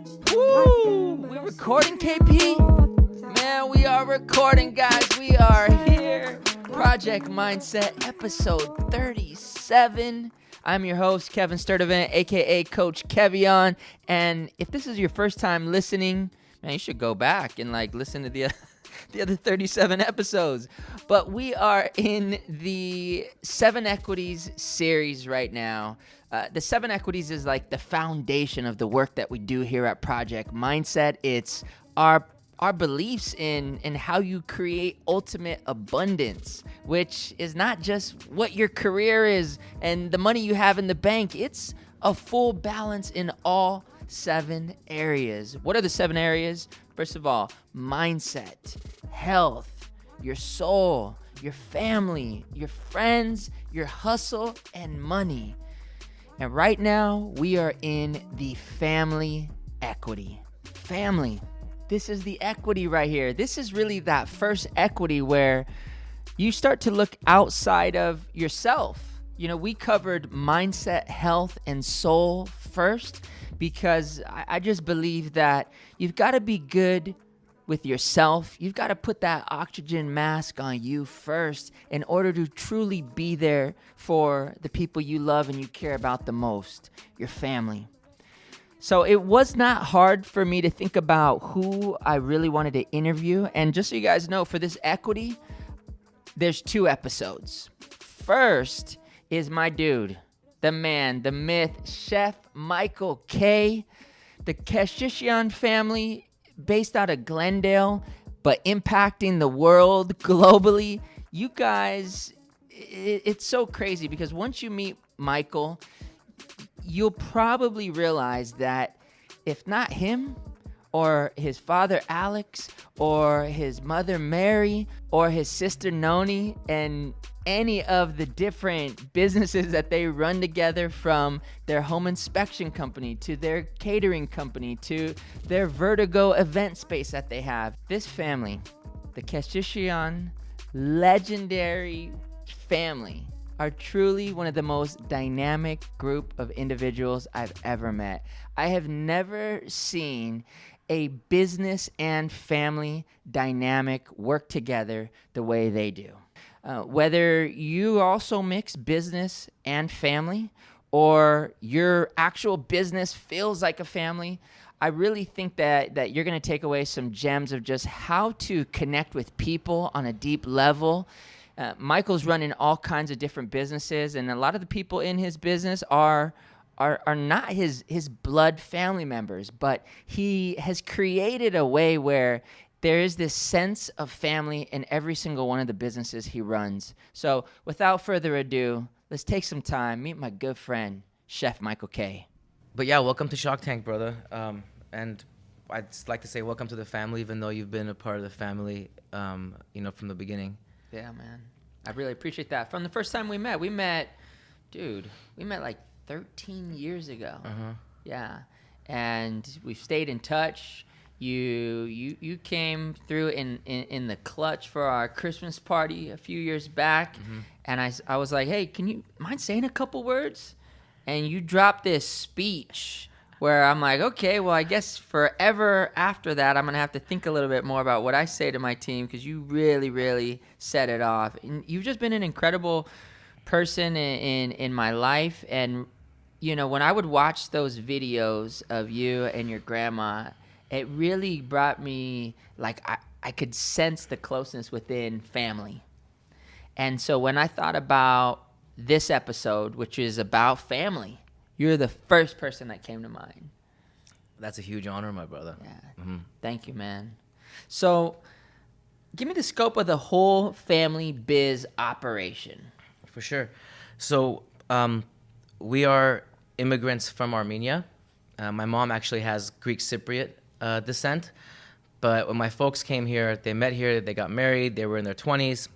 Woo! We recording, KP? Man, we are recording, guys. We are here. Project Mindset, episode 37. I'm your host, Kevin Sturdivant, aka Coach Kevion. And if this is your first time listening, man, you should go back and listen to the other 37 episodes. But we are in the 7 Equities series right now. The 7 Equities is like the foundation of the work that we do here at Project Mindset. It's our beliefs in how you create ultimate abundance, which is not just what your career is and the money you have in the bank. It's a full balance in all 7 areas. What are the 7 areas? First of all, mindset, health, your soul, your family, your friends, your hustle, and money. And right now, we are in the family equity. Family. This is the equity right here. This is really that first equity where you start to look outside of yourself. You know, we covered mindset, health, and soul first because I just believe that you've got to be good with yourself. You've got to put that oxygen mask on you first in order to truly be there for the people you love and you care about the most, your family. So it was not hard for me to think about who I really wanted to interview. And just so you guys know, for this equity, there's 2 episodes. First is my dude, the man, the myth, Chef Michael K. The Keshishian family, based out of Glendale, but impacting the world globally. You guys, it's so crazy because once you meet Michael, you'll probably realize that if not him or his father Alex or his mother Mary or his sister Nonee and any of the different businesses that they run together, from their home inspection company to their catering company to their Vertigo event space that they have, this family, the Keshishian legendary family, are truly one of the most dynamic group of individuals I've ever met. I have never seen a business and family dynamic work together the way they do. Whether you also mix business and family, or your actual business feels like a family, I really think that you're going to take away some gems of just how to connect with people on a deep level. Michael's running all kinds of different businesses, and a lot of the people in his business are not his blood family members, but he has created a way where there is this sense of family in every single one of the businesses he runs. So without further ado, let's take some time, meet my good friend, Chef Michael K. But yeah, welcome to Shark Tank, brother. And I'd just like to say welcome to the family, even though you've been a part of the family, from the beginning. Yeah, man. I really appreciate that. From the first time we met like 13 years ago. Uh-huh. Yeah. And we've stayed in touch. You came through in the clutch for our Christmas party a few years back. Mm-hmm. And I was like, hey, can you mind saying a couple words? And you dropped this speech where I'm like, okay, well, I guess forever after that, I'm going to have to think a little bit more about what I say to my team, because you really, really set it off. And you've just been an incredible person in my life. And, when I would watch those videos of you and your grandma, it really brought me, I could sense the closeness within family. And so when I thought about this episode, which is about family, you're the first person that came to mind. That's a huge honor, my brother. Yeah. Mm-hmm. Thank you, man. So give me the scope of the whole family biz operation. For sure. So we are immigrants from Armenia. My mom actually has Greek Cypriot descent. But when my folks came here, they met here, they got married, they were in their 20s.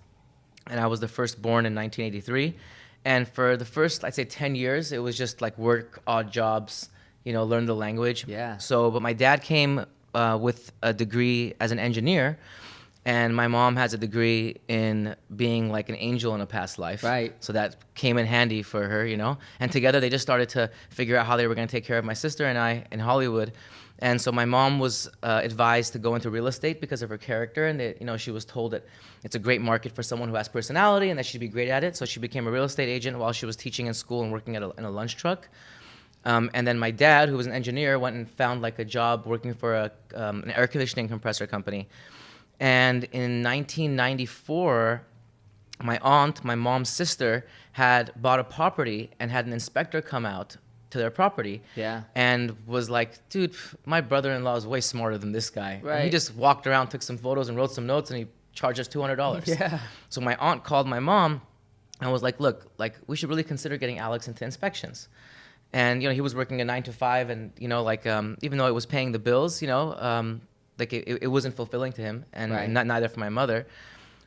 And I was the first born in 1983. And for the first, I'd say 10 years, it was just like work, odd jobs, learn the language. Yeah. So, but my dad came with a degree as an engineer. And my mom has a degree in being like an angel in a past life. Right. So that came in handy for her, you know. And together they just started to figure out how they were going to take care of my sister and I in Hollywood. And so my mom was advised to go into real estate because of her character, and she was told that it's a great market for someone who has personality and that she'd be great at it. So she became a real estate agent while she was teaching in school and working in a lunch truck. And then my dad, who was an engineer, went and found like a job working for an air conditioning compressor company. And in 1994, my aunt, my mom's sister, had bought a property and had an inspector come out to their property. Yeah. And was like, dude, my brother-in-law is way smarter than this guy. Right. And he just walked around, took some photos and wrote some notes, and he charged us $200. Yeah. So my aunt called my mom and was like, look, like we should really consider getting Alex into inspections. And, he was working a 9 to 5 and, even though it was paying the bills, like it wasn't fulfilling to him and, Right. and not neither for my mother.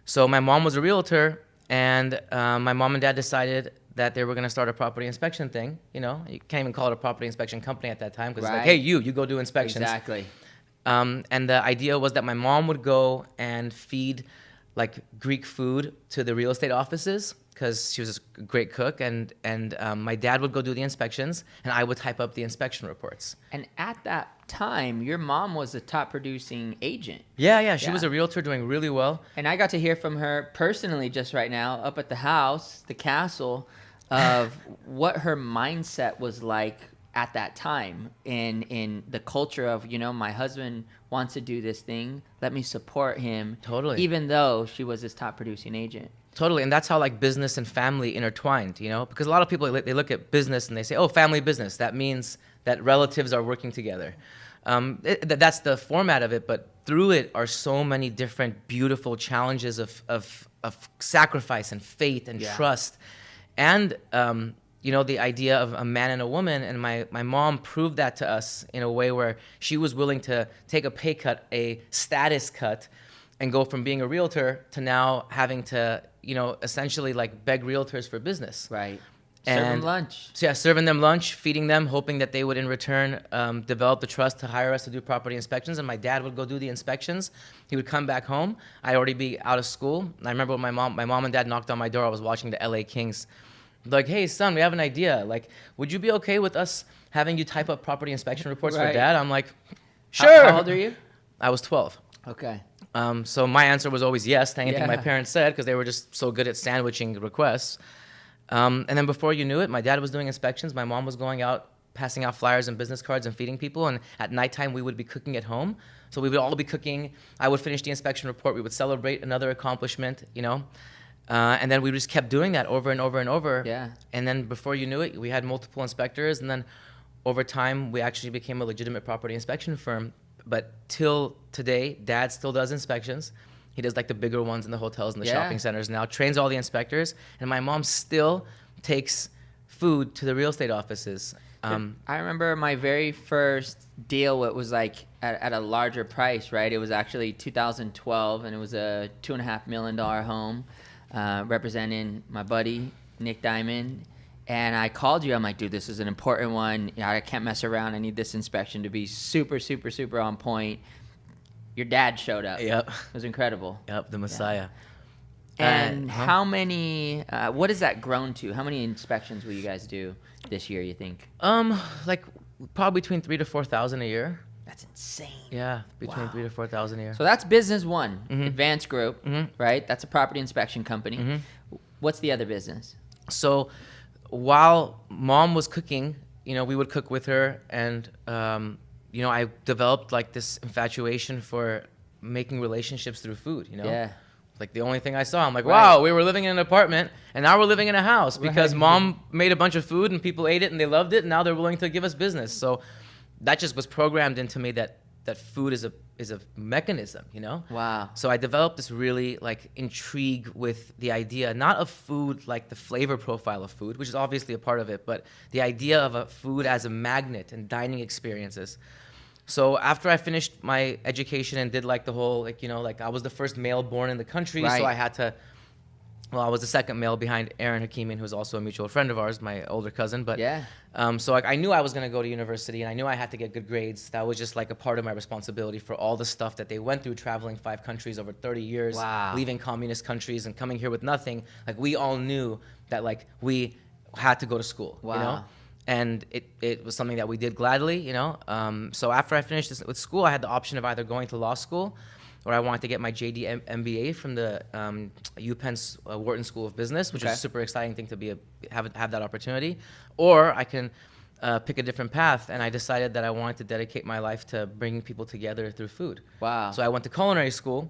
So my mom was a realtor, and my mom and dad decided that they were going to start a property inspection thing. You can't even call it a property inspection company at that time because it's like, Right. hey, you go do inspections. Exactly. And the idea was that my mom would go and feed like Greek food to the real estate offices because she was a great cook, and my dad would go do the inspections, and I would type up the inspection reports. And at that time, your mom was a top producing agent. Yeah, she Yeah. was a realtor doing really well. And I got to hear from her personally just right now up at the house, the castle, of what her mindset was like at that time in the culture of, my husband wants to do this thing. Let me support him. Totally. Even though she was this top producing agent. Totally, and that's how like business and family intertwined, because a lot of people, they look at business and they say, oh, family business, that means that relatives are working together. That's the format of it, but through it are so many different beautiful challenges of sacrifice and faith and Yeah. trust, and the idea of a man and a woman. And my mom proved that to us in a way where she was willing to take a pay cut, a status cut, and go from being a realtor to now having to, essentially like beg realtors for business. Right. Serve them lunch. So yeah, serving them lunch, feeding them, hoping that they would in return develop the trust to hire us to do property inspections. And my dad would go do the inspections. He would come back home. I'd already be out of school. And I remember when my mom and dad knocked on my door. I was watching the LA Kings. Like, hey, son, we have an idea. Like, would you be okay with us having you type up property inspection reports for Right. dad? I'm like, sure. How old are you? I was 12. Okay. So my answer was always yes to anything my Yeah. parents said because they were just so good at sandwiching requests. And then before you knew it, my dad was doing inspections. My mom was going out, passing out flyers and business cards and feeding people. And at nighttime, we would be cooking at home. So we would all be cooking. I would finish the inspection report. We would celebrate another accomplishment, and then we just kept doing that over and over and over. Yeah. And then before you knew it, we had multiple inspectors. And then over time, we actually became a legitimate property inspection firm. But till today, dad still does inspections. He does like the bigger ones in the hotels and the Yeah. shopping centers now, trains all the inspectors. And my mom still takes food to the real estate offices. I remember my very first deal. It was like at a larger price, right? It was actually 2012, and it was a $2.5 million home, representing my buddy Nick Diamond. And I called you. I'm like, dude, this is an important one. I can't mess around. I need this inspection to be super, super, super on point. Your dad showed up. Yep. It was incredible. Yep, the Messiah. And how many? What has that grown to? How many inspections will you guys do this year? You think? Like probably between 3,000 to 4,000 a year. That's insane. Yeah, between Wow. 3,000 to 4,000 a year. So that's business one, Mhm. Advanced Group, Mhm. right? That's a property inspection company. Mhm. What's the other business? So while mom was cooking, we would cook with her, and I developed like this infatuation for making relationships through food. Yeah. Like the only thing I saw, I'm like, Right. wow, we were living in an apartment and now we're living in a house because Right. mom made a bunch of food and people ate it and they loved it and now they're willing to give us business. So that just was programmed into me that food is a mechanism, Wow. So I developed this really like intrigue with the idea, not of food like the flavor profile of food, which is obviously a part of it, but the idea of a food as a magnet and dining experiences. So after I finished my education and did like the whole, I was the first male born in the country. Right. So I had to Well, I was the second male behind Aaron Hakimian, who's also a mutual friend of ours, my older cousin. But Yeah. so like I knew I was going to go to university, and I knew I had to get good grades. That was just like a part of my responsibility for all the stuff that they went through, traveling 5 countries over 30 years, Wow. leaving communist countries and coming here with nothing. Like we all knew that like we had to go to school, Wow. you know? And it was something that we did gladly, you know? So after I finished with school, I had the option of either going to law school, or I wanted to get my JD MBA from the UPenn's Wharton School of Business, which is a super exciting thing to have that opportunity. Or I can pick a different path, and I decided that I wanted to dedicate my life to bringing people together through food. Wow. So I went to culinary school,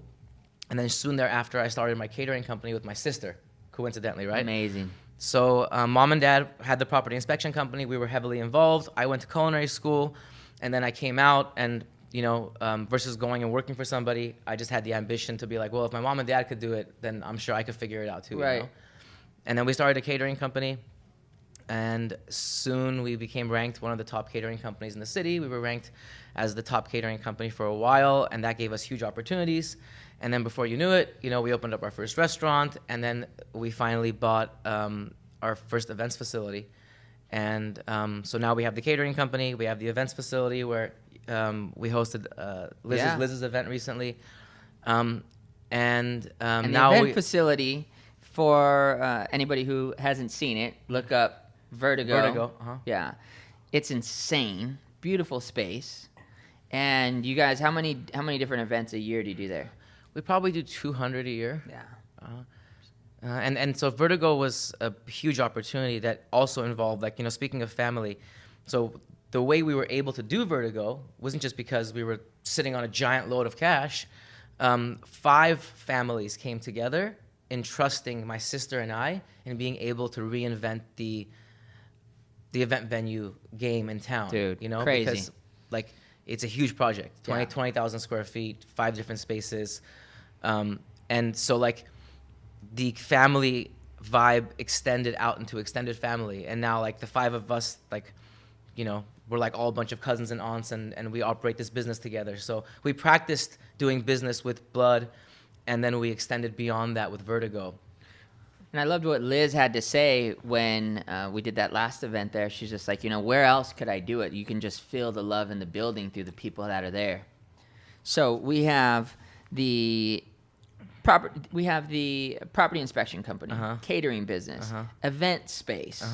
and then soon thereafter I started my catering company with my sister, coincidentally, right? Amazing. So mom and dad had the property inspection company. We were heavily involved. I went to culinary school, and then I came out, and you know, versus going and working for somebody, I just had the ambition to be like, well, if my mom and dad could do it, then I'm sure I could figure it out too. Right. You know? And then we started a catering company, and soon we became ranked one of the top catering companies in the city. We were ranked as the top catering company for a while, and that gave us huge opportunities. And then before you knew it, you know, we opened up our first restaurant, and then we finally bought our first events facility. And so now we have the catering company, we have the events facility where we hosted Liz's event recently. And And now the event facility, for anybody who hasn't seen it, look up Vertigo. Vertigo, uh-huh. Yeah. It's insane. Beautiful space. And you guys, how many different events a year do you do there? We probably do 200 a year. Yeah. And so Vertigo was a huge opportunity that also involved, like, you know, speaking of family, so the way we were able to do Vertigo wasn't just because we were sitting on a giant load of cash. 5 families came together entrusting my sister and I in being able to reinvent the event venue game in town. Dude, you know, crazy. because like it's a huge project, 20,000 square feet, 5 different spaces. And so like the family vibe extended out into extended family. And now like the 5 of us, like, you know, we're like all a bunch of cousins and aunts, and we operate this business together. So we practiced doing business with blood, and then we extended beyond that with Vertigo. And I loved what Liz had to say when we did that last event there. She's just like, you know, where else could I do it? You can just feel the love in the building through the people that are there. So we have the property inspection company, catering business, event space,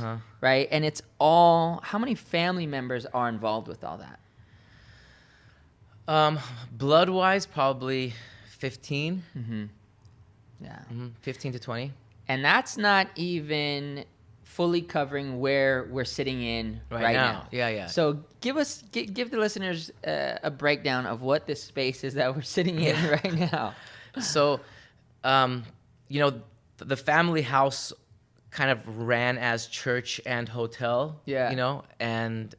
right? And it's all, how many family members are involved with all that? Blood-wise, probably 15. Yeah. 15 to 20. And that's not even fully covering where we're sitting in right now. Yeah. So give the listeners a breakdown of what this space is that we're sitting in right now. So, you know, the family house kind of ran as church and hotel, Yeah. you know, and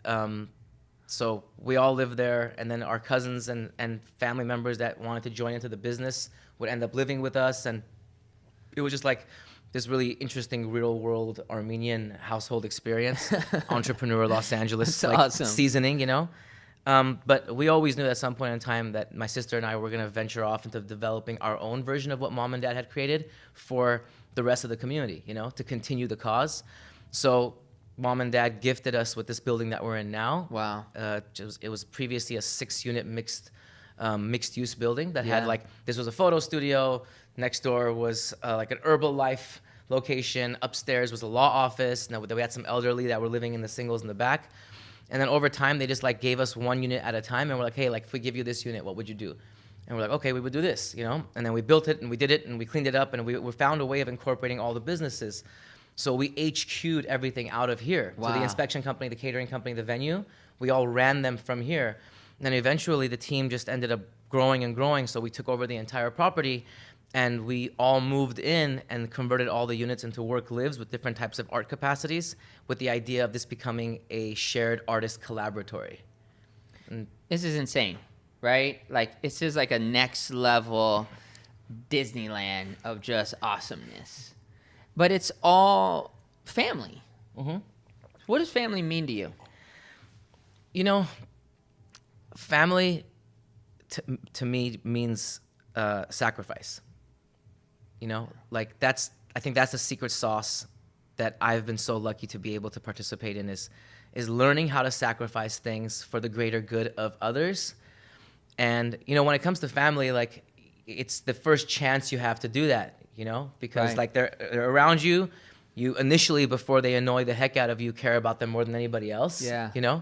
so we all lived there, and then our cousins and family members that wanted to join into the business would end up living with us, and it was just like this really interesting real-world Armenian household experience, entrepreneur Los Angeles like, awesome. seasoning, you know. But we always knew at some point in time that my sister and I were going to venture off into developing our own version of what mom and dad had created for the rest of the community, you know, to continue the cause. So mom and dad gifted us with this building that we're in now. Wow. It was previously a 6-unit mixed-use building that had like, this was a photo studio. Next door was like an Herbalife location. Upstairs was a law office. Now we had some elderly that were living in the singles in the back. And then over time, they just like gave us 1 unit at a time, and we're like, hey, like if we give you this unit, what would you do? And we're like, okay, we would do this, you know? And then we built it, and we did it, and we cleaned it up, and we found a way of incorporating all the businesses. So we HQ'd everything out of here. Wow. So the inspection company, the catering company, the venue, we all ran them from here. And then eventually the team just ended up growing and growing, so we took over the entire property, and we all moved in and converted all the units into work lives with different types of art capacities, with the idea of this becoming a shared artist collaboratory. And This is insane, right? Like, this is like a next level Disneyland of just awesomeness. But it's all family. What does family mean to you? you know, family to me means sacrifice. You know, like that's I think that's the secret sauce that I've been so lucky to be able to participate in is learning how to sacrifice things for the greater good of others. And, you know, when it comes to family, like, it's the first chance you have to do that, you know, because Right. like they're around you. You initially, before they annoy the heck out of you, care about them more than anybody else. Yeah. You know,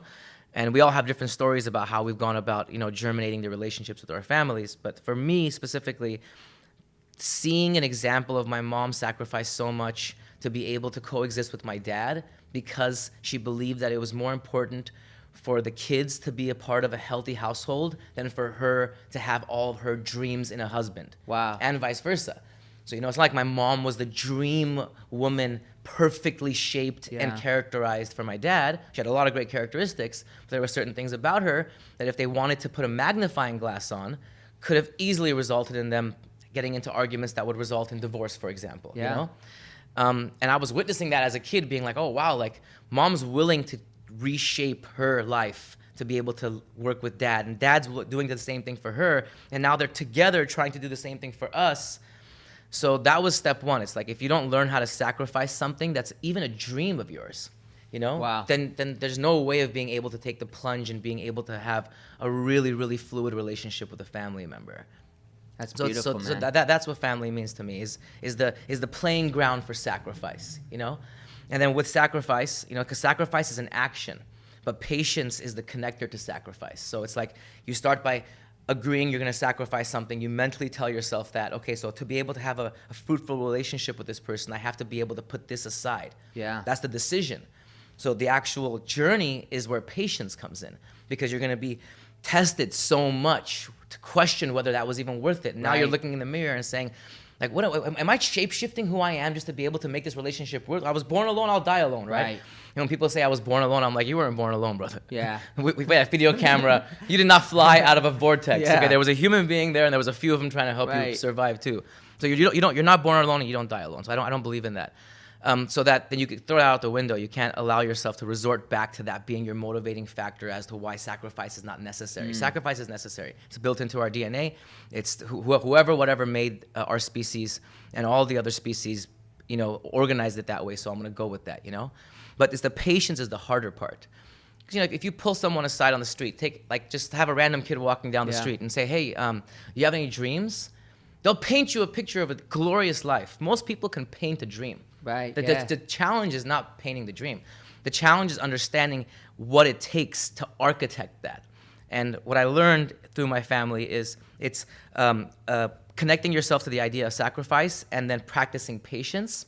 and we all have different stories about how we've gone about, you know, germinating the relationships with our families. But for me specifically, seeing an example of my mom sacrifice so much to be able to coexist with my dad because she believed that it was more important for the kids to be a part of a healthy household than for her to have all of her dreams in a husband. Wow. And vice versa. So, you know, it's not like my mom was the dream woman, perfectly shaped and characterized for my dad. She had a lot of great characteristics, but there were certain things about her that if they wanted to put a magnifying glass on, could have easily resulted in them getting into arguments that would result in divorce, for example. Yeah. You know? And I was witnessing that as a kid, being like, oh, wow, like, mom's willing to reshape her life to be able to work with dad, and dad's doing the same thing for her, and now they're together trying to do the same thing for us. So that was step one. It's like, if you don't learn how to sacrifice something that's even a dream of yours, you know, Wow. then there's no way of being able to take the plunge and being able to have a really, really fluid relationship with a family member. That's So, beautiful, so man. that's what family means to me, is the playing ground for sacrifice, you know? And then with sacrifice, you know, because sacrifice is an action, but patience is the connector to sacrifice. So it's like, you start by agreeing you're going to sacrifice something. You mentally tell yourself that, okay, so to be able to have a fruitful relationship with this person, I have to be able to put this aside. Yeah. That's the decision. So the actual journey is where patience comes in, because you're going to be tested so much to question whether that was even worth it. Now you're Right. looking in the mirror and saying, like, what am I shape-shifting who I am just to be able to make this relationship work? I was born alone, I'll die alone, right? Right. You know, when people say I was born alone, I'm like, you weren't born alone, brother. Yeah. We had a video camera. You did not fly out of a vortex. Yeah. Okay, there was a human being there, and there was a few of them trying to help you Right. survive too. So you're not born alone, and you don't die alone. So I don't believe in that. So that then you could throw it out the window. You can't allow yourself to resort back to that being your motivating factor as to why sacrifice is not necessary. Sacrifice is necessary. It's built into our DNA. It's whatever made our species and all the other species, you know, organized it that way. So I'm going to go with that, you know. But it's the patience is the harder part. 'Cause, you know, if you pull someone aside on the street, just have a random kid walking down the Yeah. street and say, hey, you have any dreams? They'll paint you a picture of a glorious life. Most people can paint a dream. Right, The challenge is not painting the dream. The challenge is understanding what it takes to architect that. And what I learned through my family is it's connecting yourself to the idea of sacrifice and then practicing patience.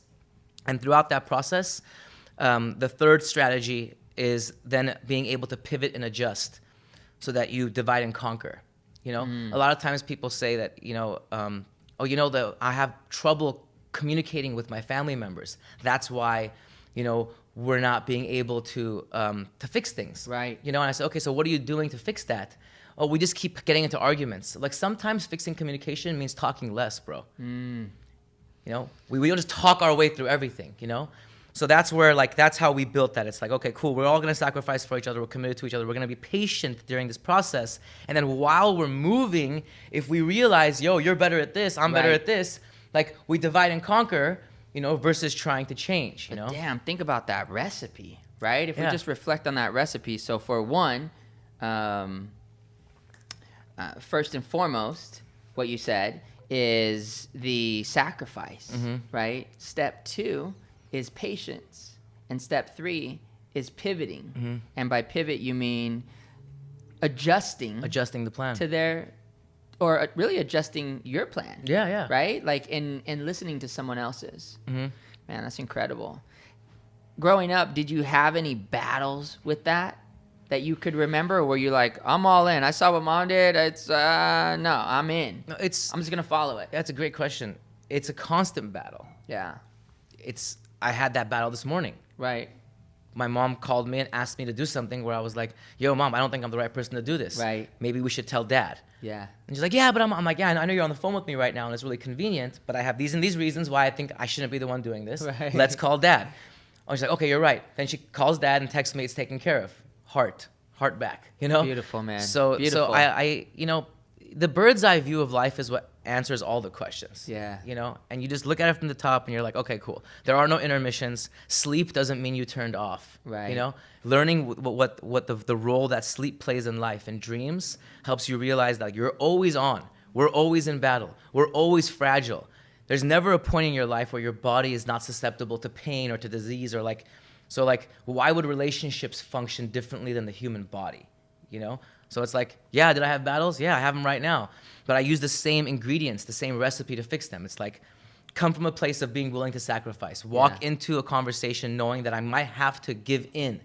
And throughout that process, the third strategy is then being able to pivot and adjust so that you divide and conquer. You know, a lot of times people say that, you know, I have trouble communicating with my family members. That's why, you know, we're not being able to fix things. Right. You know, and I said, okay, so what are you doing to fix that? Oh, we just keep getting into arguments. Like, sometimes fixing communication means talking less, bro. You know, we don't just talk our way through everything, you know? So that's where, like, that's how we built that. It's like, okay, cool, we're all gonna sacrifice for each other, we're committed to each other, we're gonna be patient during this process. And then while we're moving, if we realize, yo, you're better at this, I'm better Right. at this, like, we divide and conquer, you know, versus trying to change, you know? Damn, think about that recipe, right? If we Yeah. just reflect on that recipe. So for one, first and foremost, what you said is the sacrifice, right? Step 2 is patience. And step 3 is pivoting. And by pivot, you mean adjusting Adjusting the plan. to their, or really adjusting your plan. Yeah. Right? Like in listening to someone else's. Man, that's incredible. Growing up, did you have any battles with that you could remember? Or were you like, I'm all in. I saw what mom did. It's, no, I'm in. No, I'm just going to follow it. That's a great question. It's a constant battle. Yeah. I had that battle this morning. Right. My mom called me and asked me to do something where I was like, yo, mom, I don't think I'm the right person to do this. Right. Maybe we should tell dad. Yeah. And she's like, yeah, but I'm like, yeah, I know you're on the phone with me right now and it's really convenient, but I have these and these reasons why I think I shouldn't be the one doing this. Right. Let's call dad. Oh, she's like, okay, you're right. Then she calls dad and texts me it's taken care of. Heart back, you know? Beautiful, man. So Beautiful. I you know, the bird's eye view of life is what answers all the questions. Yeah. You know, and you just look at it from the top and you're like, okay, cool. There are no intermissions. Sleep doesn't mean you turned off. Right. You know, learning what the role that sleep plays in life and dreams helps you realize that you're always on. We're always in battle. We're always fragile. There's never a point in your life where your body is not susceptible to pain or to disease or like, so like, why would relationships function differently than the human body? You know? So it's like, yeah, did I have battles? Yeah, I have them right now. But I use the same ingredients, the same recipe to fix them. It's like, come from a place of being willing to sacrifice. Walk into a conversation knowing that I might have to give in.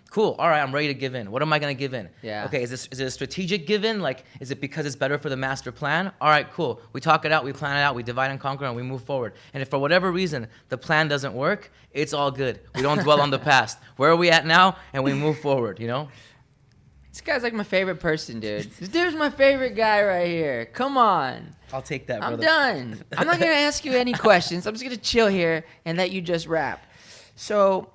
Cool, all right, I'm ready to give in. What am I gonna give in? Yeah. Okay, is it a strategic give in? Like, is it because it's better for the master plan? All right, cool. We talk it out, we plan it out, we divide and conquer, and we move forward. And if for whatever reason the plan doesn't work, it's all good. We don't dwell on the past. Where are we at now? And we move forward, you know? This guy's like my favorite person, dude. This dude's my favorite guy right here. Come on. I'll take that, I'm brother. done. I'm not going to ask you any questions. I'm just going to chill here and let you just rap. So,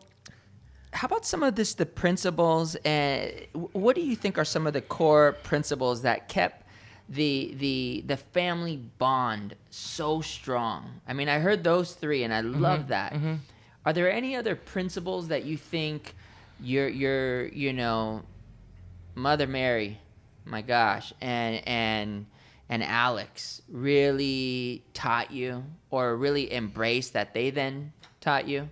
how about some of the principles, and what do you think are some of the core principles that kept the family bond so strong? I mean, I heard those three, and I love that. Mm-hmm. Are there any other principles that you think your you know, Mother Mary, my gosh, and Alex really taught you, or really embraced that they then taught you?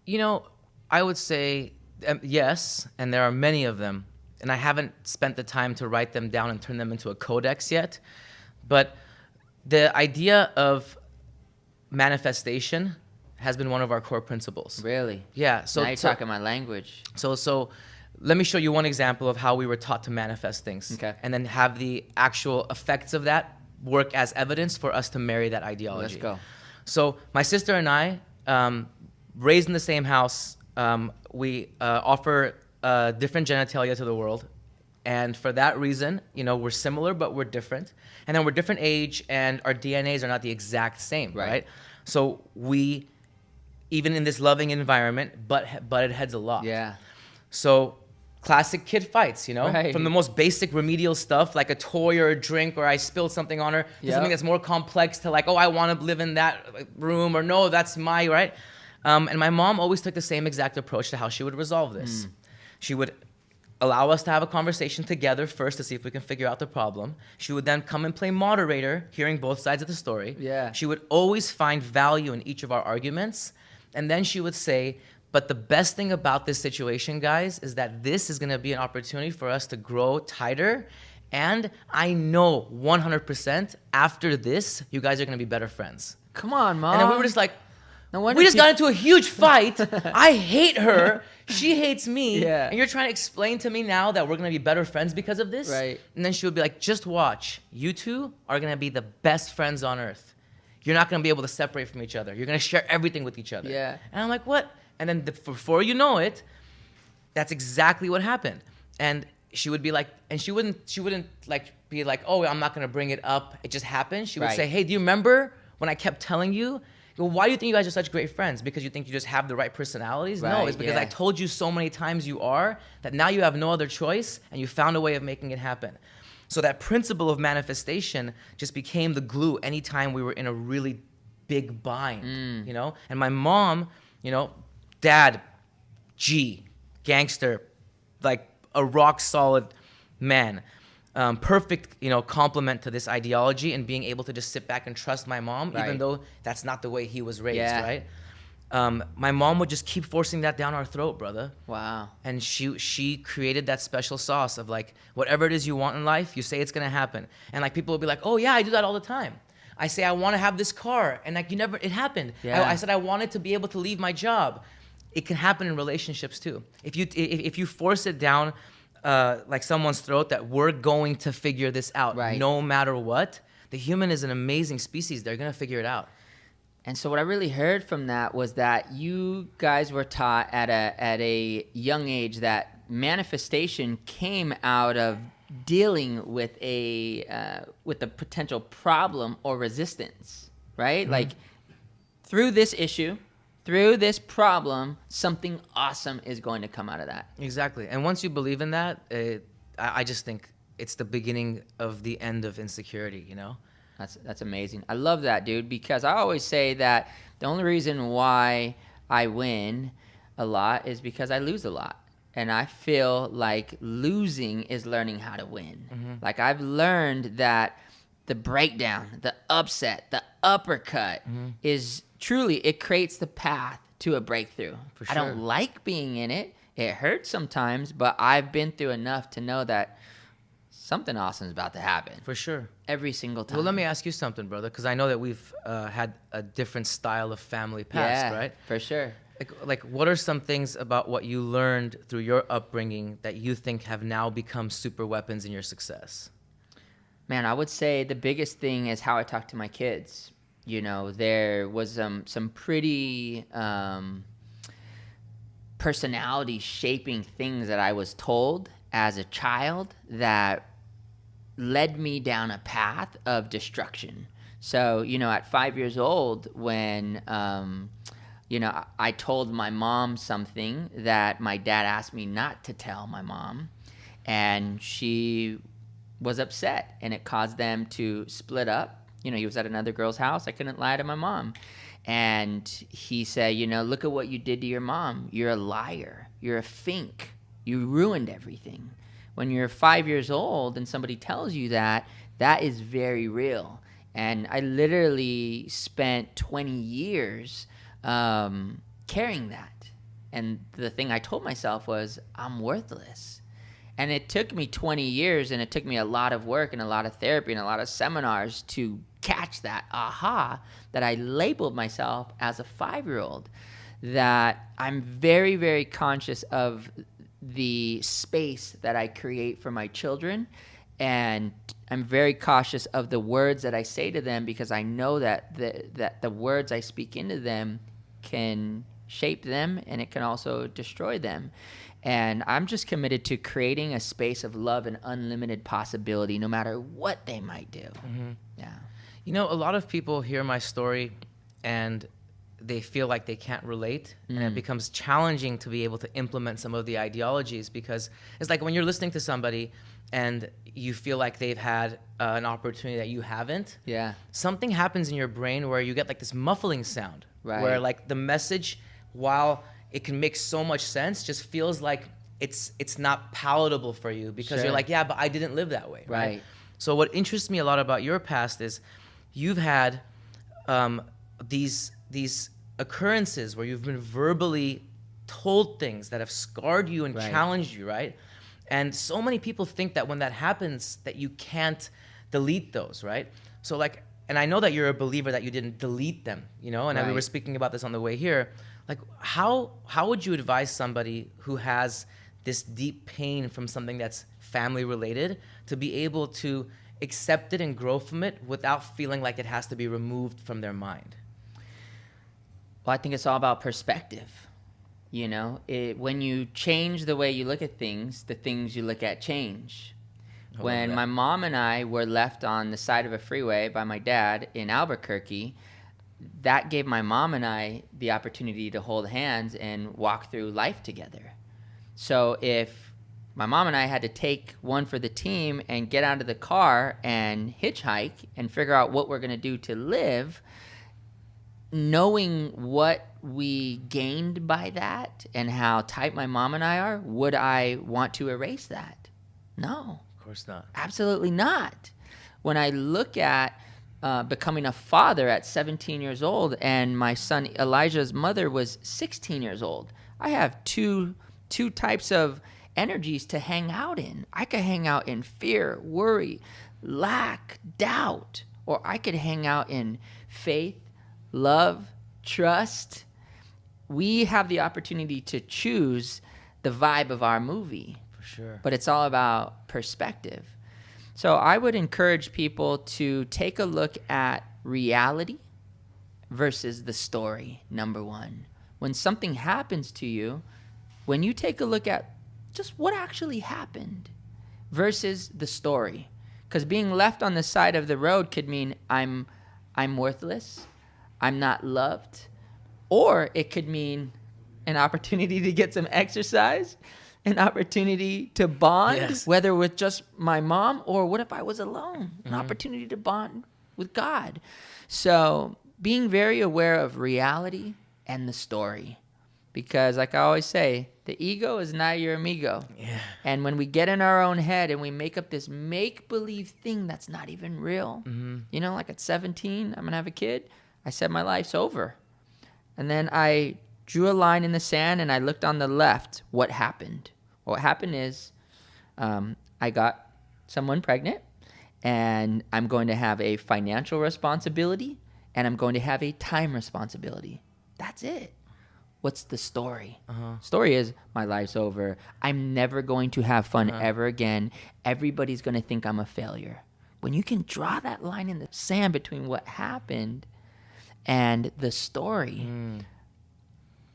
You know, I would say yes, and there are many of them, and I haven't spent the time to write them down and turn them into a codex yet. But the idea of manifestation has been one of our core principles. Really? Yeah. So now you're talking my language. So let me show you one example of how we were taught to manifest things. Okay. And then have the actual effects of that work as evidence for us to marry that ideology. Let's go. So my sister and I, raised in the same house, we offer different genitalia to the world. And for that reason, you know, we're similar, but we're different. And then we're different age, and our DNAs are not the exact same, right? So we, even in this loving environment, butted heads a lot. Yeah. So classic kid fights, you know, Right. from the most basic remedial stuff, like a toy or a drink, or I spilled something on her, to Yep. something that's more complex, to like, oh, I want to live in that room, or no, that's my, right? And my mom always took the same exact approach to how she would resolve this. She would allow us to have a conversation together first to see if we can figure out the problem. She would then come and play moderator, hearing both sides of the story. Yeah. She would always find value in each of our arguments. And then she would say, but the best thing about this situation, guys, is that this is going to be an opportunity for us to grow tighter. And I know 100% after this, you guys are going to be better friends. Come on, Mom. And then we were just like, No wonder we just got into a huge fight. I hate her. She hates me. Yeah. And you're trying to explain to me now that we're going to be better friends because of this? Right. And then she would be like, just watch. You two are going to be the best friends on earth. You're not going to be able to separate from each other. You're going to share everything with each other. Yeah. And I'm like, what? And then before you know it, that's exactly what happened. And she would be like, and she wouldn't like be like, oh, I'm not going to bring it up. It just happened. She would Right. say, hey, do you remember when I kept telling you? Well, why do you think you guys are such great friends? Because you think you just have the right personalities? No, Right, it's because yeah. I told you so many times you are that now you have no other choice, and you found a way of making it happen. So that principle of manifestation just became the glue anytime we were in a really big bind, you know? And my mom, you know, dad, G, gangster, like a rock solid man. Perfect, you know, complement to this ideology, and being able to just sit back and trust my mom, Right. even though that's not the way he was raised, Yeah. right? My mom would just keep forcing that down our throat, brother. Wow. And she created that special sauce of like, whatever it is you want in life, you say it's gonna happen. And like people will be like, oh yeah, I do that all the time. I say I want to have this car, and like it happened. Yeah. I said I wanted to be able to leave my job. It can happen in relationships too. If you force it down like someone's throat that we're going to figure this out, Right. no matter what, the human is an amazing species. They're gonna figure it out. And so what I really heard from that was that you guys were taught at a young age that manifestation came out of dealing with a potential problem or resistance, right? Mm-hmm. Like through this issue, through this problem, something awesome is going to come out of that. Exactly. And once you believe in that, I just think it's the beginning of the end of insecurity, you know? That's amazing. I love that, dude, because I always say that the only reason why I win a lot is because I lose a lot. And I feel like losing is learning how to win. Mm-hmm. Like I've learned that the breakdown, the upset, the uppercut is truly, it creates the path to a breakthrough. For I don't sure. like being in it. It hurts sometimes, but I've been through enough to know that something awesome is about to happen. For sure. Every single time. Well, let me ask you something, brother, because I know that we've had a different style of family past, yeah, right? For sure. Like, what are some things about what you learned through your upbringing that you think have now become super weapons in your success? Man, I would say the biggest thing is how I talk to my kids. You know, there was some pretty personality shaping things that I was told as a child that led me down a path of destruction. So, you know, at 5 years old, when, you know, I told my mom something that my dad asked me not to tell my mom, and she was upset, and it caused them to split up. You know, he was at another girl's house. I couldn't lie to my mom. And he said, you know, look at what you did to your mom. You're a liar. You're a fink. You ruined everything. When you're 5 years old and somebody tells you that, that is very real. And I literally spent 20 years carrying that. And the thing I told myself was, I'm worthless. And it took me 20 years, and it took me a lot of work and a lot of therapy and a lot of seminars to catch that aha, that I labeled myself as a 5-year-old, that I'm very, very conscious of the space that I create for my children, and I'm very cautious of the words that I say to them, because I know that the words I speak into them can shape them, and it can also destroy them. And I'm just committed to creating a space of love and unlimited possibility, no matter what they might do. Mm-hmm. Yeah. You know, a lot of people hear my story and they feel like they can't relate, and it becomes challenging to be able to implement some of the ideologies, because it's like when you're listening to somebody and you feel like they've had an opportunity that you haven't. Yeah. Something happens in your brain where you get like this muffling sound, Right. where like the message, while it can make so much sense, just feels like it's not palatable for you, because Sure. you're like, yeah, but I didn't live that way, right? Right. So what interests me a lot about your past is you've had these occurrences where you've been verbally told things that have scarred you and Right. challenged you, right? And so many people think that when that happens, that you can't delete those, right? So like, and I know that you're a believer that you didn't delete them, you know, and we Right. were speaking about this on the way here. Like, how would you advise somebody who has this deep pain from something that's family related to be able to accept it and grow from it without feeling like it has to be removed from their mind? Well, I think it's all about perspective. You know, when you change the way you look at things, the things you look at change. I love When that. my mom and I were left on the side of a freeway by my dad in Albuquerque, that gave my mom and I the opportunity to hold hands and walk through life together. So if my mom and I had to take one for the team and get out of the car and hitchhike and figure out what we're going to do to live, knowing what we gained by that and how tight my mom and I are, would I want to erase that? No, Of course not. absolutely not. When I look at becoming a father at 17 years old, and my son Elijah's mother was 16 years old, I have two types of energies to hang out in. I could hang out in fear, worry, lack, doubt, or I could hang out in faith, love, trust. We have the opportunity to choose the vibe of our movie, For sure. but it's all about perspective. So I would encourage people to take a look at reality versus the story, number one. When something happens to you, when you take a look at just what actually happened versus the story. Because being left on the side of the road could mean I'm worthless, I'm not loved, or it could mean an opportunity to get some exercise, an opportunity to bond, Yes. whether with just my mom or what if I was alone, an opportunity to bond with God. So being very aware of reality and the story. Because like I always say, the ego is not your amigo. Yeah. And when we get in our own head and we make up this make-believe thing that's not even real, you know, like at 17, I'm going to have a kid. I said my life's over. And then I drew a line in the sand and I looked on the left. What happened? What happened is I got someone pregnant, and I'm going to have a financial responsibility, and I'm going to have a time responsibility. That's it. What's the story? Story is my life's over. I'm never going to have fun ever again. Everybody's going to think I'm a failure. When you can draw that line in the sand between what happened and the story,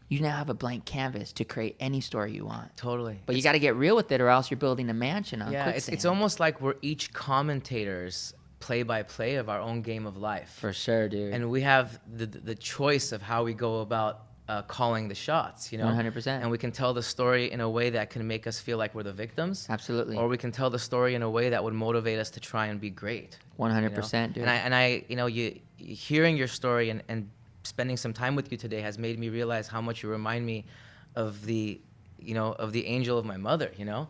you now have a blank canvas to create any story you want. Totally. But you got to get real with it, or else you're building a mansion on Yeah, quicksand. it's almost like we're each commentators play-by-play of our own game of life. For sure, dude. And we have the choice of how we go about calling the shots, you know? 100%. And we can tell the story in a way that can make us feel like we're the victims. Absolutely. Or we can tell the story in a way that would motivate us to try and be great. 100%, dude. And I you know, hearing your story and spending some time with you today has made me realize how much you remind me of the angel of my mother, you know?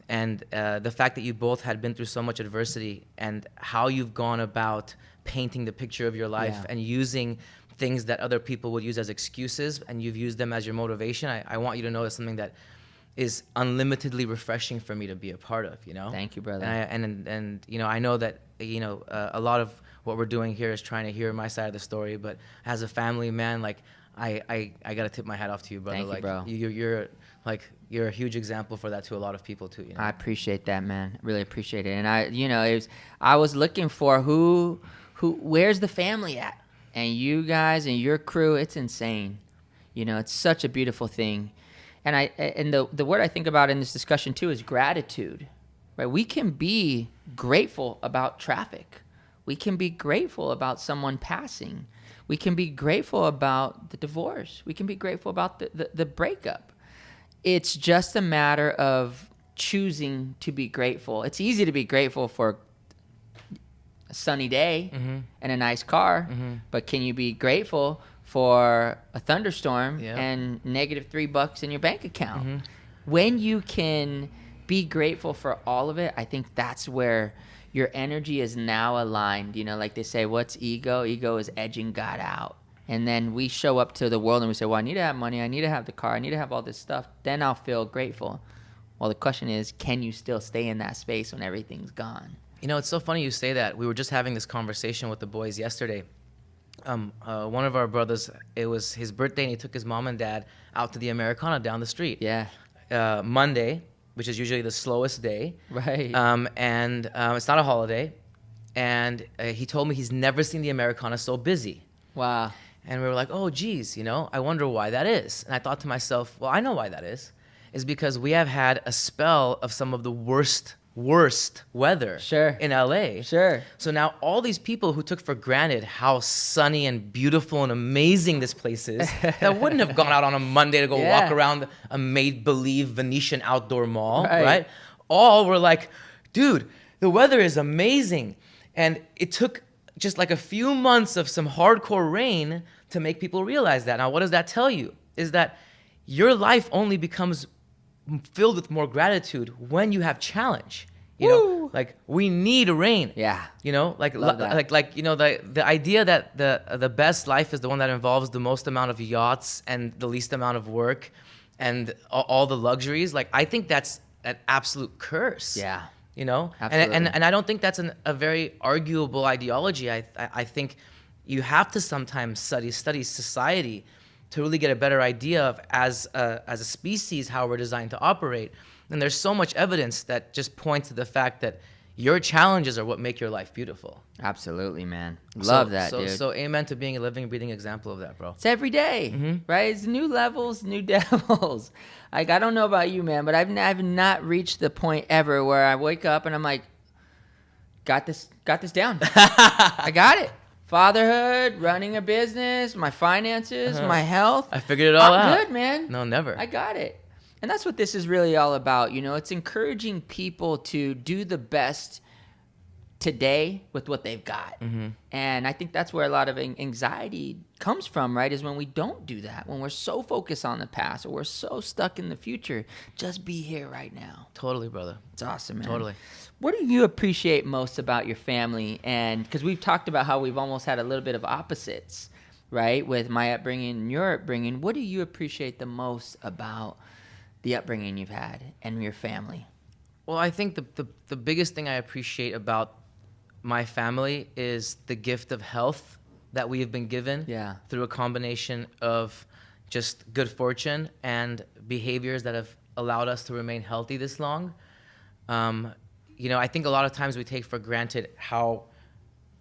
And the fact that you both had been through so much adversity and how you've gone about painting the picture of your life and using things that other people would use as excuses, and you've used them as your motivation. I want you to know it's something that is unlimitedly refreshing for me to be a part of, you know? Thank you, brother. And you know, I know that, you know, a lot of what we're doing here is trying to hear my side of the story, but as a family man, like, I gotta tip my hat off to you, brother. Thank you, like, bro. You're a huge example for that to a lot of people too, you know? I appreciate that, man. Really appreciate it. And I was looking for where's the family at? And you guys and your crew, it's insane. You know, it's such a beautiful thing. And the word I think about in this discussion too is gratitude. Right? We can be grateful about traffic. We can be grateful about someone passing. We can be grateful about the divorce. We can be grateful about the breakup. It's just a matter of choosing to be grateful. It's easy to be grateful for a sunny day and a nice car, but can you be grateful for a thunderstorm and negative $3 in your bank account? When you can be grateful for all of it, I think that's where your energy is now aligned. You know, like they say, what's ego? Ego is edging God out. And then we show up to the world and we say, well, I need to have money. I need to have the car. I need to have all this stuff. Then I'll feel grateful. Well, the question is, can you still stay in that space when everything's gone? You know, it's so funny you say that. We were just having this conversation with the boys yesterday. One of our brothers, it was his birthday, and he took his mom and dad out to the Americana down the street. Yeah. Monday, which is usually the slowest day. Right. And it's not a holiday. And he told me he's never seen the Americana so busy. Wow. And we were like, oh, geez, you know, I wonder why that is. And I thought to myself, well, I know why that is. It's because we have had a spell of some of the worst weather in LA. Sure. So now all these people who took for granted how sunny and beautiful and amazing this place is, that wouldn't have gone out on a Monday to go walk around a made-believe Venetian outdoor mall, right? All were like, dude, the weather is amazing. And it took just like a few months of some hardcore rain to make people realize that. Now, what does that tell you? Is that your life only becomes filled with more gratitude when you have challenge. You know, like we need rain. Yeah. You know, like you know, the idea that the best life is the one that involves the most amount of yachts and the least amount of work and all the luxuries. Like I think that's an absolute curse. Yeah. You know, Absolutely. and I don't think that's a very arguable ideology. I think you have to sometimes study society to really get a better idea of as a species how we're designed to operate. And there's so much evidence that just points to the fact that your challenges are what make your life beautiful. Absolutely, man. Love that, dude. So amen to being a living, breathing example of that, bro. It's every day, right? It's new levels, new devils. Like, I don't know about you, man, but I've not reached the point ever where I wake up and I'm like, got this down. I got it. Fatherhood, running a business, my finances, my health. I figured it all out. I'm good, man. No, never. I got it. And that's what this is really all about. You know, it's encouraging people to do the best today with what they've got. And I think that's where a lot of anxiety comes from, right? Is when we don't do that, when we're so focused on the past or we're so stuck in the future. Just be here right now. Totally, brother. It's awesome, man. Totally. What do you appreciate most about your family? And because we've talked about how we've almost had a little bit of opposites, right? With my upbringing and your upbringing. What do you appreciate the most about the upbringing you've had and your family? Well, I think the biggest thing I appreciate about my family is the gift of health that we have been given through a combination of just good fortune and behaviors that have allowed us to remain healthy this long. I think a lot of times we take for granted how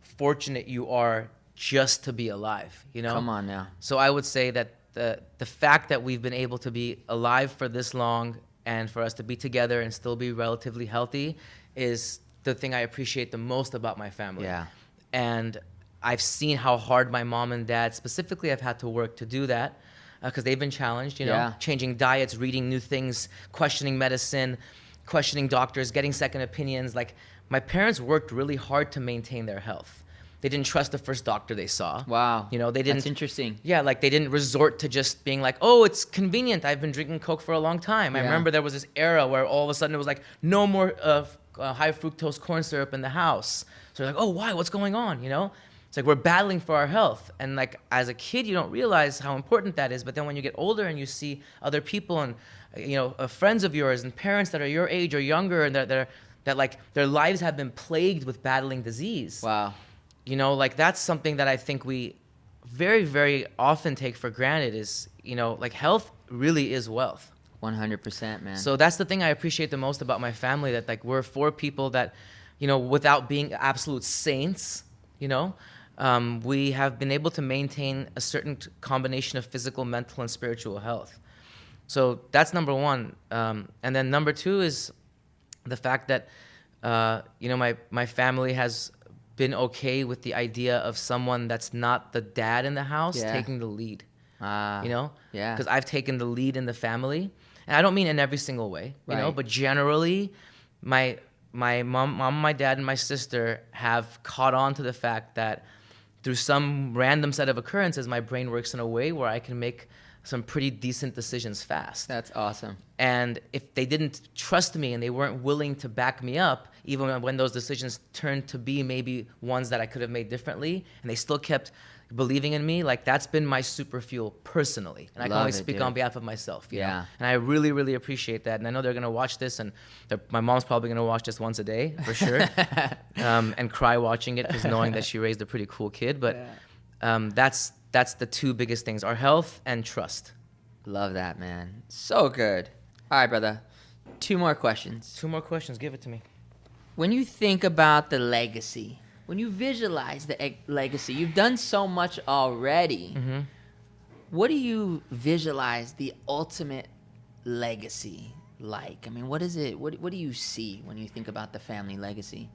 fortunate you are just to be alive, Come on now. So I would say that the fact that we've been able to be alive for this long and for us to be together and still be relatively healthy is the thing I appreciate the most about my family. Yeah. And I've seen how hard my mom and dad specifically have had to work to do that because they've been challenged, changing diets, reading new things, questioning medicine, questioning doctors, getting second opinions. Like, my parents worked really hard to maintain their health. They didn't trust the first doctor they saw. Wow. They didn't. That's interesting. Yeah, like they didn't resort to just being like, oh, it's convenient. I've been drinking Coke for a long time. I remember there was this era where all of a sudden it was like, no more high fructose corn syrup in the house. So they're like, oh, why? What's going on? It's like we're battling for our health. And like as a kid, you don't realize how important that is. But then when you get older and you see other people and, friends of yours and parents that are your age or younger and that like their lives have been plagued with battling disease. Wow. Like that's something that I think we very, very often take for granted is, like health really is wealth. 100%, man. So that's the thing I appreciate the most about my family, that like we're four people that, without being absolute saints, we have been able to maintain a certain combination of physical, mental, and spiritual health. So that's number one. And then number two is the fact that, my family has been okay with the idea of someone that's not the dad in the house taking the lead. Yeah. Because I've taken the lead in the family, and I don't mean in every single way, but generally, my mom, my dad, and my sister have caught on to the fact that through some random set of occurrences, my brain works in a way where I can make some pretty decent decisions fast. That's awesome. And if they didn't trust me and they weren't willing to back me up, even when those decisions turned to be maybe ones that I could have made differently, and they still kept believing in me, like that's been my super fuel personally. And I can only speak on behalf of myself. You know? And I really, really appreciate that. And I know they're going to watch this, and my mom's probably going to watch this once a day for sure, and cry watching it because knowing that she raised a pretty cool kid. But that's the two biggest things, our health and trust. Love that, man. So good. All right, brother. Two more questions. Give it to me. When you think about the legacy, when you visualize the legacy, you've done so much already. Mm-hmm. What do you visualize the ultimate legacy like? I mean, what is it? What do you see when you think about the family legacy?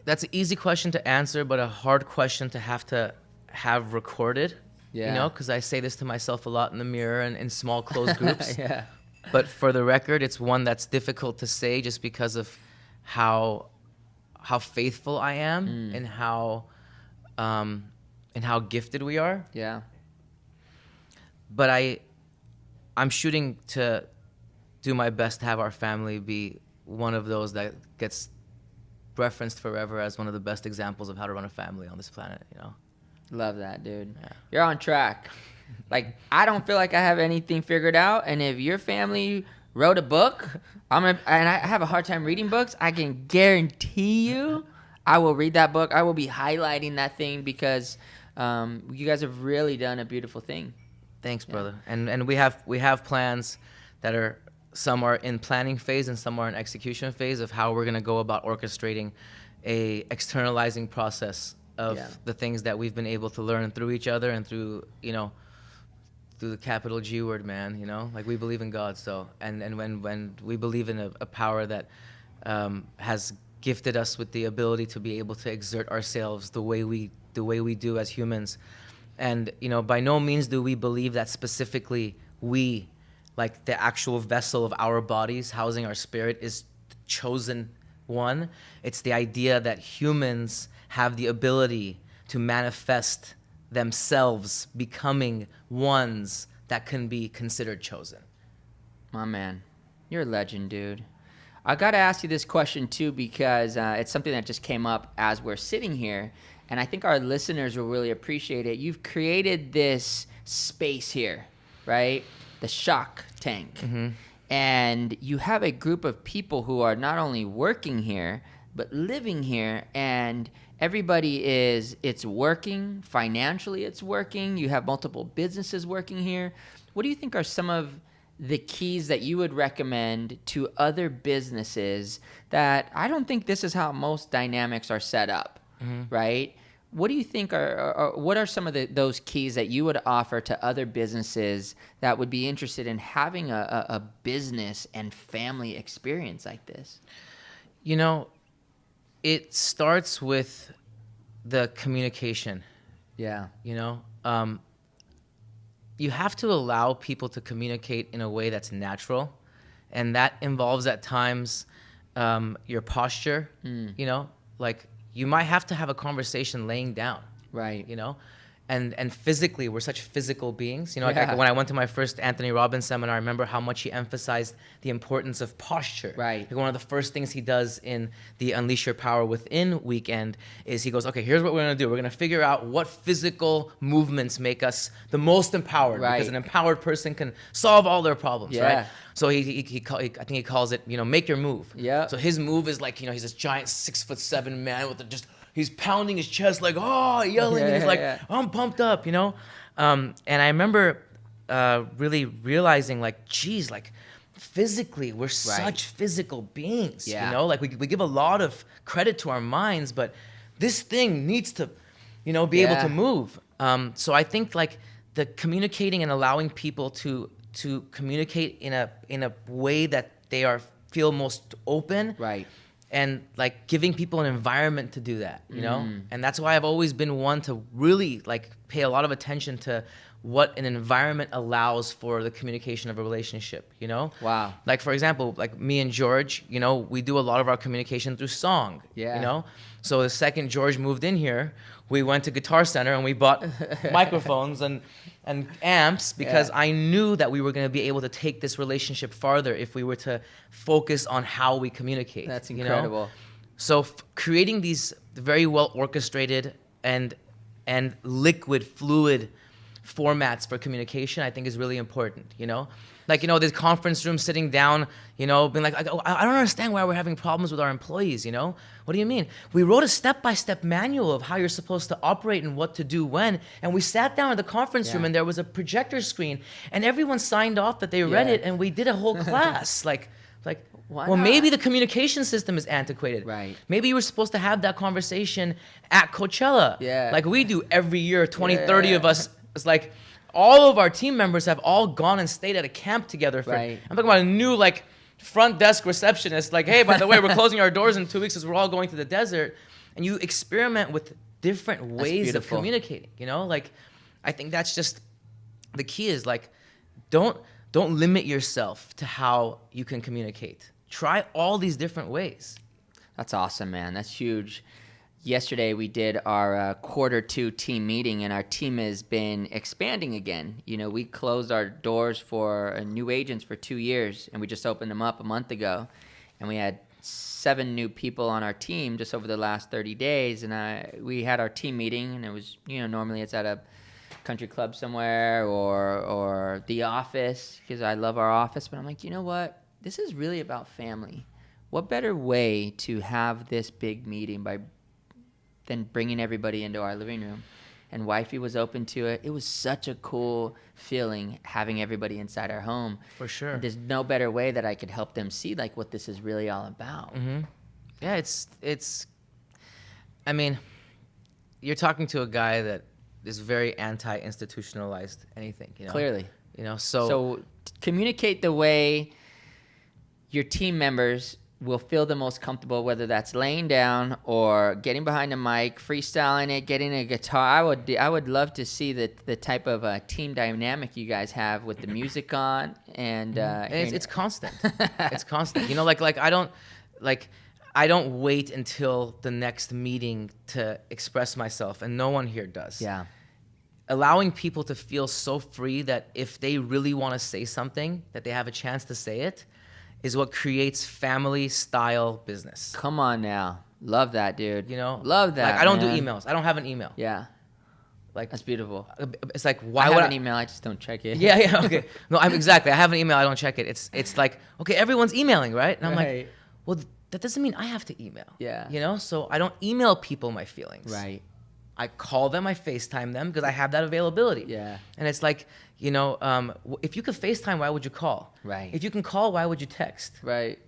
That's an easy question to answer, but a hard question to have recorded. Yeah. Because I say this to myself a lot in the mirror and in small closed groups. Yeah. But for the record, it's one that's difficult to say just because of how faithful I am and how gifted we are. Yeah. But I'm shooting to do my best to have our family be one of those that gets referenced forever as one of the best examples of how to run a family on this planet, Love that, dude. Yeah. You're on track. Like, I don't feel like I have anything figured out, and if your family wrote a book, and I have a hard time reading books, I can guarantee you I will read that book. I will be highlighting that thing because you guys have really done a beautiful thing. Thanks, brother. And we have plans that are, some are in planning phase and some are in execution phase of how we're going to go about orchestrating a externalizing process of the things that we've been able to learn through each other and through the capital G word, man. Like, we believe in God, so and when we believe in a power that has gifted us with the ability to be able to exert ourselves the way we do as humans. And by no means do we believe that specifically we, like the actual vessel of our bodies housing our spirit, is chosen one. It's the idea that humans have the ability to manifest themselves becoming ones that can be considered chosen. My man, you're a legend, dude. I got to ask you this question too, because it's something that just came up as we're sitting here, and I think our listeners will really appreciate it. You've created this space here, right? The Shock Tank. Mm-hmm. And you have a group of people who are not only working here, but living here, and everybody it's working. Financially, it's working. You have multiple businesses working here. What do you think are some of the keys that you would recommend to other businesses that I don't think this is how most dynamics are set up, right? What do you think what are some of those keys that you would offer to other businesses that would be interested in having a business and family experience like this? You know, it starts with the communication. Yeah. You know, you have to allow people to communicate in a way that's natural, and that involves at times your posture. You know, like you might have to have a conversation laying down, right? You know, and physically, we're such physical beings. You know, Yeah. like when I went to my first Anthony Robbins seminar, I remember how much he emphasized the importance of posture. Right. Like one of the first things he does in the Unleash Your Power Within weekend is he goes, okay, here's what we're gonna do. We're gonna figure out what physical movements make us the most empowered. Right. Because an empowered person can solve all their problems, Yeah. right? So I think he calls it, you know, make your move. Yeah. So his move is like, you know, he's this giant 6'7" man with he's pounding his chest like, oh, yelling, and he's like, I'm pumped up, you know? And I remember really realizing like, geez, like physically, we're such physical beings, you know? Like we give a lot of credit to our minds, but this thing needs to, you know, be able to move. So I think like the communicating and allowing people to communicate in a way that they feel most open. Right. And like giving people an environment to do that, you know? And that's why I've always been one to really like pay a lot of attention to what an environment allows for the communication of a relationship, you know? Wow. Like for example, like me and George, you know, we do a lot of our communication through song, you know? So the second George moved in here, we went to Guitar Center and we bought microphones and amps because I knew that we were going to be able to take this relationship farther if we were to focus on how we communicate. That's incredible. You know? So creating these very well orchestrated and liquid, fluid formats for communication, I think is really important, you know? Like, you know, this conference room sitting down, you know, being like, I don't understand why we're having problems with our employees, you know? What do you mean? We wrote a step-by-step manual of how you're supposed to operate and what to do when, and we sat down at the conference room and there was a projector screen, and everyone signed off that they read it, and we did a whole class. Like, Why well, not? maybe the communication system is antiquated. Right. Maybe you were supposed to have that conversation at Coachella. Yeah. Like we do every year, 20, 30 of us. It's like all of our team members have all gone and stayed at a camp together. I'm talking about a new like front desk receptionist. Like, hey, by the way, we're closing our doors in 2 weeks because we're all going to the desert. And you experiment with different ways of communicating, you know? Like, I think that's just, the key is like, don't limit yourself to how you can communicate. Try all these different ways. That's awesome, man. That's huge. Yesterday, we did our Q2 team meeting, and our team has been expanding again. You know, we closed our doors for new agents for 2 years, and we just opened them up a month ago. And we had 7 new people on our team just over the last 30 days. And we had our team meeting, and it was, you know, normally it's at a country club somewhere or the office, because I love our office. But I'm like, you know what? This is really about family. What better way to have this big meeting than bringing everybody into our living room? And wifey was open to it. It was such a cool feeling having everybody inside our home. For sure. And there's no better way that I could help them see like what this is really all about. Mm-hmm. Yeah, it's. I mean, you're talking to a guy that is very anti-institutionalized anything. You know. Clearly. You know, so communicate the way your team members will feel the most comfortable, whether that's laying down or getting behind a mic, freestyling it, getting a guitar. I would love to see the type of team dynamic you guys have with the music on, and it's constant. It's constant. You know, like I don't like, I don't wait until the next meeting to express myself, and no one here does. Yeah. Allowing people to feel so free that if they really want to say something, that they have a chance to say it, is what creates family-style business. Come on now. Love that, dude. You know? Love that, Like, I don't man. do emails. I don't have an email. Yeah. Like, That's beautiful. it's like, why I would have an email. I just don't check it. Yeah, okay. No, exactly. I have an email. I don't check it. It's like, okay, everyone's emailing, right? And I'm Right. like, well, that doesn't mean I have to email. Yeah. You know? So I don't email people my feelings. Right. I call them, I FaceTime them because I have that availability. Yeah. And it's like, you know, if you could FaceTime, why would you call? Right. If you can call, why would you text? Right.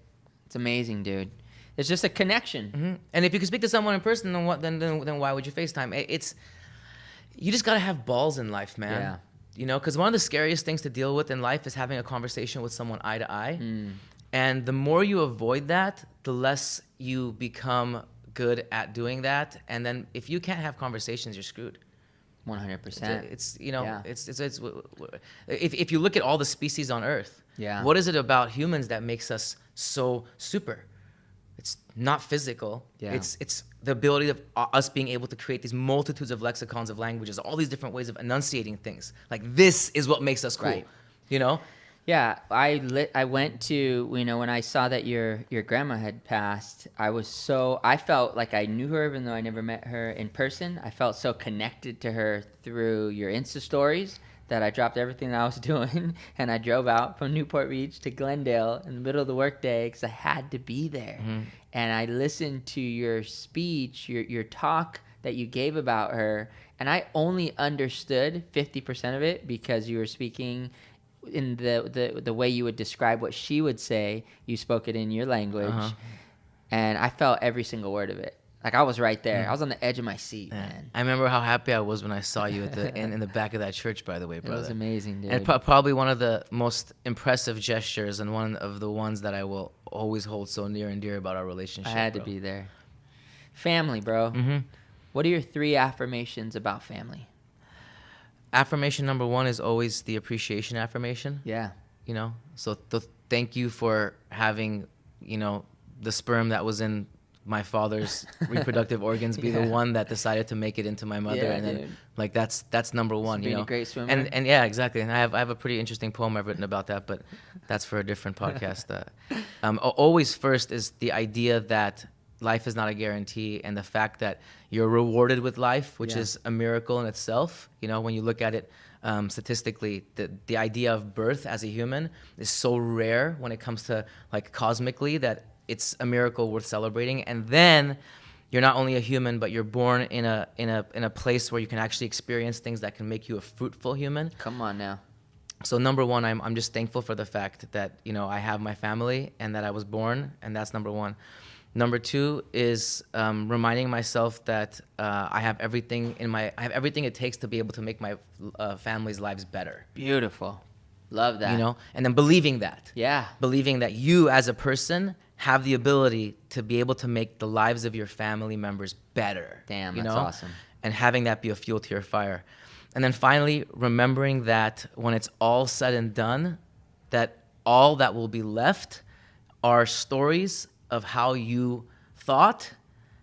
It's amazing, dude. It's just a connection. Mm-hmm. And if you can speak to someone in person, then what? Then why would you FaceTime? It's you just gotta have balls in life, man. Yeah. You know, because one of the scariest things to deal with in life is having a conversation with someone eye to eye. And the more you avoid that, the less you become good at doing that. And then if you can't have conversations, you're screwed. 100%. It's you know, Yeah. it's if you look at all the species on Earth, Yeah. what is it about humans that makes us so super? It's not physical. Yeah. It's the ability of us being able to create these multitudes of lexicons of languages, all these different ways of enunciating things. Like, this is what makes us cool. Right. You know? Yeah, I went to, you know, when I saw that your grandma had passed, I felt like I knew her even though I never met her in person. I felt so connected to her through your Insta stories that I dropped everything that I was doing and I drove out from Newport Beach to Glendale in the middle of the workday because I had to be there. And I listened to your speech, your talk that you gave about her, and I only understood 50% of it because you were speaking in the way you would describe what she would say. You spoke it in your language, and I felt every single word of it. Like, I was right there. I was on the edge of my seat, man. I remember how happy I was when I saw you at the in the back of that church, by the way, brother. It was amazing, dude. And probably one of the most impressive gestures and one of the ones that I will always hold so near and dear about our relationship. I had to be there. Family, bro. What are your 3 affirmations about family? Affirmation number 1 is always the appreciation affirmation. Yeah. You know, so thank you for having, you know, the sperm that was in my father's reproductive organs be the one that decided to make it into my mother. And then, like, that's number 1, you being know. a great swimmer. And yeah, exactly. And I have a pretty interesting poem I've written about that, but that's for a different podcast. Always first is the idea that life is not a guarantee, and the fact that you're rewarded with life, which is a miracle in itself. You know, when you look at it statistically, the idea of birth as a human is so rare when it comes to, like, cosmically, that it's a miracle worth celebrating. And then you're not only a human, but you're born in a place where you can actually experience things that can make you a fruitful human. Come on now. So number 1, I'm just thankful for the fact that, you know, I have my family and that I was born, and that's number 1. Number 2 is reminding myself that I have everything it takes to be able to make my family's lives better. Beautiful. Love that. You know, and then believing that. Yeah. Believing that you as a person have the ability to be able to make the lives of your family members better. Damn, you that's know? awesome. And having that be a fuel to your fire. And then finally, remembering that when it's all said and done, that all that will be left are stories of how you thought,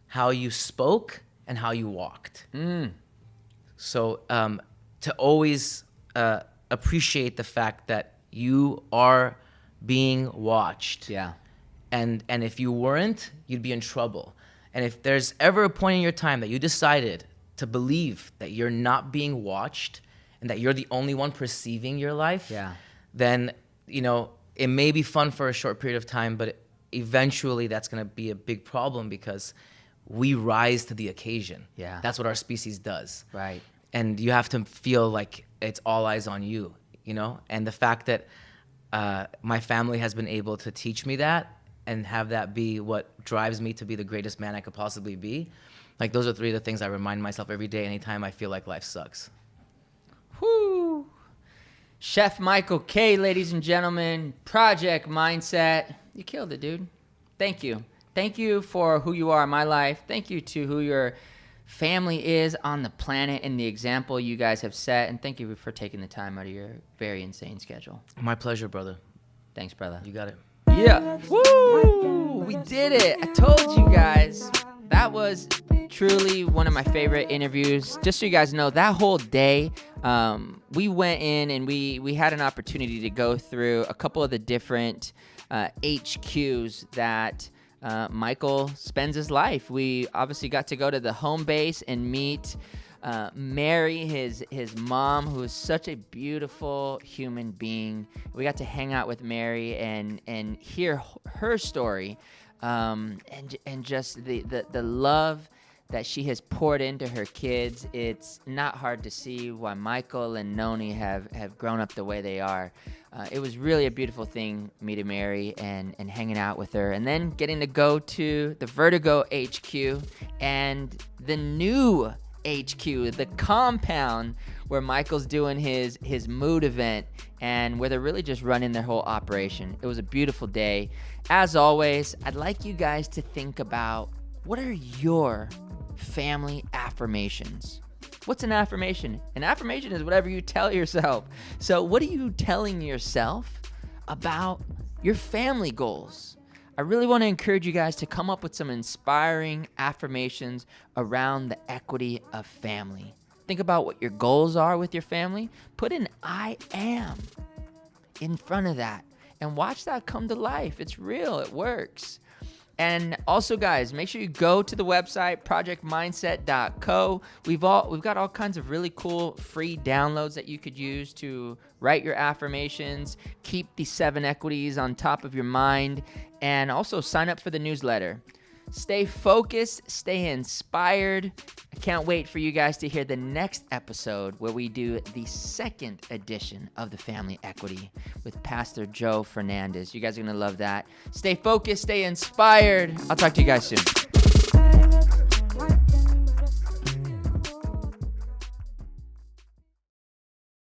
how you spoke, and how you walked. So to always appreciate the fact that you are being watched. Yeah. And if you weren't, you'd be in trouble. And if there's ever a point in your time that you decided to believe that you're not being watched and that you're the only one perceiving your life, then, you know, it may be fun for a short period of time, but eventually that's going to be a big problem because we rise to the occasion. Yeah. That's what our species does. Right. And you have to feel like it's all eyes on you, you know? And the fact that my family has been able to teach me that and have that be what drives me to be the greatest man I could possibly be, like, those are 3 of the things I remind myself every day anytime I feel like life sucks. Whoo! Chef Michael K, ladies and gentlemen, Project Mindset. You killed it, dude. Thank you. Thank you for who you are in my life. Thank you to who your family is on the planet and the example you guys have set. And thank you for taking the time out of your very insane schedule. My pleasure, brother. Thanks, brother. You got it. Yeah. Woo! We did it. I told you guys. That was truly one of my favorite interviews. Just so you guys know, that whole day, we went in and we had an opportunity to go through a couple of the different HQs that Michael spends his life. We obviously got to go to the home base and meet Mary, his mom, who is such a beautiful human being. We got to hang out with Mary and hear her story, and just the love that she has poured into her kids. It's not hard to see why Michael and Nonee have grown up the way they are. It was really a beautiful thing meeting Mary and hanging out with her, and then getting to go to the Vertigo HQ and the new HQ, the compound where Michael's doing his mood event and where they're really just running their whole operation. It was a beautiful day. As always, I'd like you guys to think about, what are your family affirmations? What's an affirmation? An affirmation is whatever you tell yourself. So what are you telling yourself about your family goals? I really want to encourage you guys to come up with some inspiring affirmations around the equity of family. Think about what your goals are with your family. Put an I am in front of that and watch that come to life. It's real. It works. And also, guys, make sure you go to the website, projectmindset.co. We've got all kinds of really cool free downloads that you could use to write your affirmations, keep the 7 equities on top of your mind, and also sign up for the newsletter. Stay focused, stay inspired. I can't wait for you guys to hear the next episode where we do the 2nd edition of the Family Equity with Pastor Joe Fernandez. You guys are going to love that. Stay focused, stay inspired. I'll talk to you guys soon.